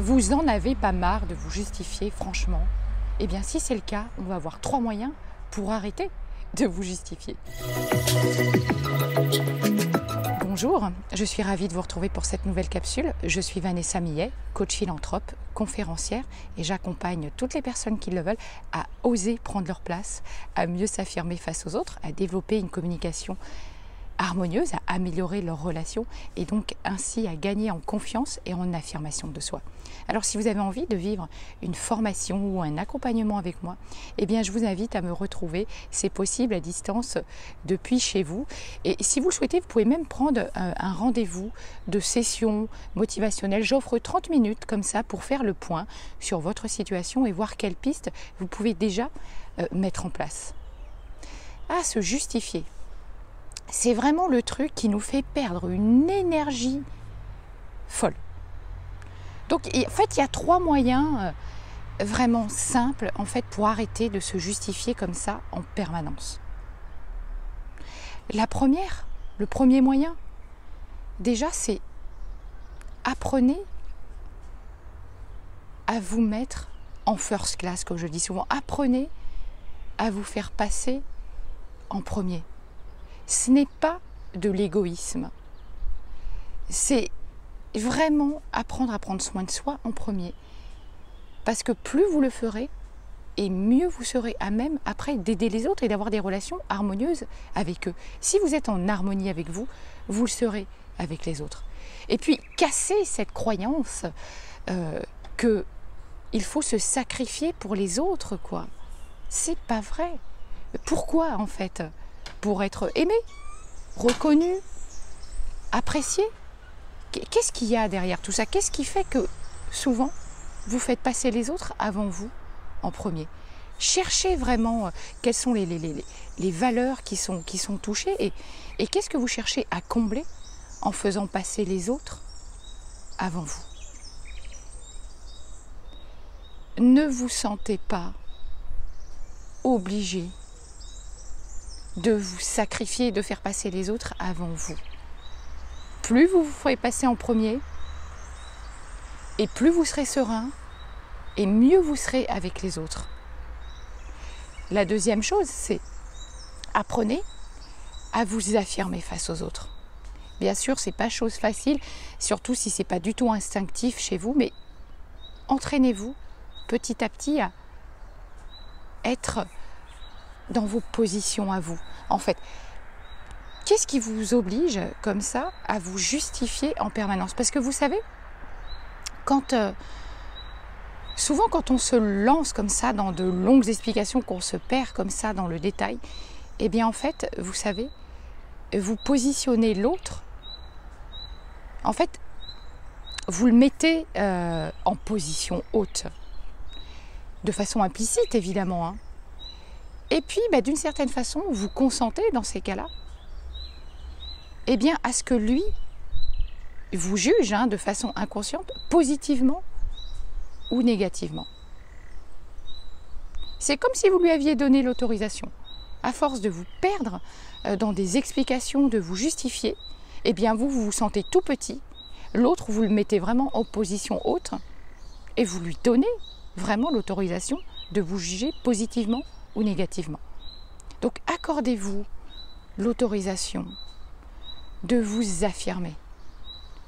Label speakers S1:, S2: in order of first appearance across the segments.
S1: Vous en avez pas marre de vous justifier, franchement? Eh bien, si c'est le cas, on va avoir 3 moyens pour arrêter de vous justifier. Bonjour, je suis ravie de vous retrouver pour cette nouvelle capsule. Je suis Vanessa Millet, coach philanthrope, conférencière et j'accompagne toutes les personnes qui le veulent à oser prendre leur place, à mieux s'affirmer face aux autres, à développer une communication harmonieuse, à améliorer leurs relations et donc ainsi à gagner en confiance et en affirmation de soi. Alors si vous avez envie de vivre une formation ou un accompagnement avec moi, eh bien je vous invite à me retrouver. C'est possible à distance depuis chez vous. Et si vous le souhaitez, vous pouvez même prendre un rendez-vous de session motivationnelle. J'offre 30 minutes comme ça pour faire le point sur votre situation et voir quelles pistes vous pouvez déjà mettre en place. Ah, se justifier. C'est vraiment le truc qui nous fait perdre une énergie folle. Donc en fait, il y a 3 moyens vraiment simples en fait, pour arrêter de se justifier comme ça en permanence. La première, le premier moyen, déjà c'est apprenez à vous mettre en first class, comme je dis souvent. Apprenez à vous faire passer en premier. Ce n'est pas de l'égoïsme, c'est vraiment apprendre à prendre soin de soi en premier. Parce que plus vous le ferez, et mieux vous serez à même après d'aider les autres et d'avoir des relations harmonieuses avec eux. Si vous êtes en harmonie avec vous, vous le serez avec les autres. Et puis casser cette croyance qu'il faut se sacrifier pour les autres, quoi. C'est pas vrai. Pourquoi en fait ? Pour être aimé, reconnu, apprécié. Qu'est-ce qu'il y a derrière tout ça? Qu'est-ce qui fait que souvent vous faites passer les autres avant vous en premier? Cherchez vraiment quelles sont les valeurs qui sont touchées et qu'est-ce que vous cherchez à combler en faisant passer les autres avant vous. Ne vous sentez pas obligé de vous sacrifier, de faire passer les autres avant vous. Plus vous vous ferez passer en premier, et plus vous serez serein, et mieux vous serez avec les autres. La deuxième chose, c'est apprenez à vous affirmer face aux autres. Bien sûr, ce n'est pas chose facile, surtout si ce n'est pas du tout instinctif chez vous, mais entraînez-vous petit à petit à être dans vos positions à vous. En fait, qu'est-ce qui vous oblige comme ça à vous justifier en permanence? Parce que vous savez, souvent quand on se lance comme ça dans de longues explications, qu'on se perd comme ça dans le détail, eh bien en fait, vous savez, vous positionnez l'autre, en fait, vous le mettez en position haute, de façon implicite évidemment, hein. Et puis, d'une certaine façon, vous consentez dans ces cas-là, eh bien, à ce que lui vous juge de façon inconsciente, positivement ou négativement. C'est comme si vous lui aviez donné l'autorisation. À force de vous perdre dans des explications, de vous justifier, eh bien, vous vous sentez tout petit. L'autre, vous le mettez vraiment en position haute et vous lui donnez vraiment l'autorisation de vous juger positivement ou négativement. Donc accordez-vous l'autorisation de vous affirmer,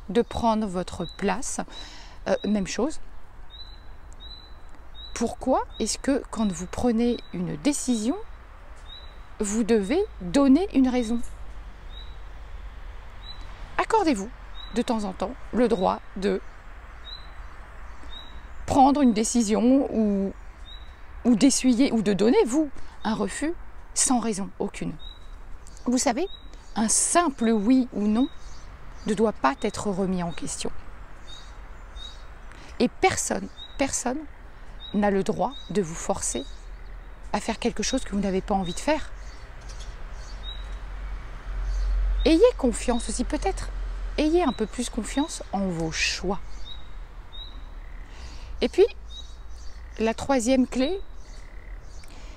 S1: de prendre votre place. Même chose. Pourquoi est-ce que quand vous prenez une décision, vous devez donner une raison? Accordez-vous de temps en temps le droit de prendre une décision ou d'essuyer ou de donner, vous, un refus sans raison aucune. Vous savez, un simple oui ou non ne doit pas être remis en question. Et personne n'a le droit de vous forcer à faire quelque chose que vous n'avez pas envie de faire. Ayez confiance aussi, peut-être, ayez un peu plus confiance en vos choix. Et puis, la troisième clé,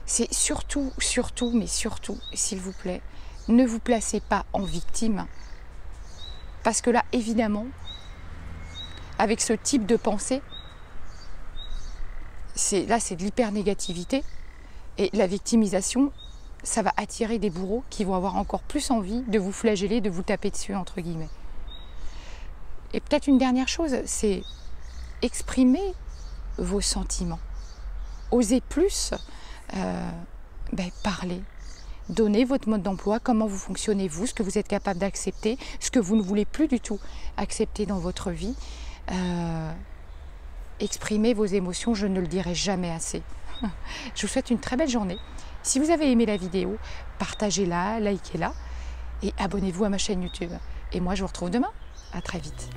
S1: c'est surtout, s'il vous plaît, ne vous placez pas en victime. Parce que là, évidemment, avec ce type de pensée, là, c'est de l'hyper-négativité. Et la victimisation, ça va attirer des bourreaux qui vont avoir encore plus envie de vous flageller, de vous taper dessus, entre guillemets. Et peut-être une dernière chose, c'est exprimer vos sentiments. Osez plus parler. Donnez votre mode d'emploi, comment vous fonctionnez vous, ce que vous êtes capable d'accepter, ce que vous ne voulez plus du tout accepter dans votre vie. Exprimez vos émotions, je ne le dirai jamais assez. Je vous souhaite une très belle journée. Si vous avez aimé la vidéo, partagez-la, likez-la et abonnez-vous à ma chaîne YouTube. Et moi, je vous retrouve demain. À très vite.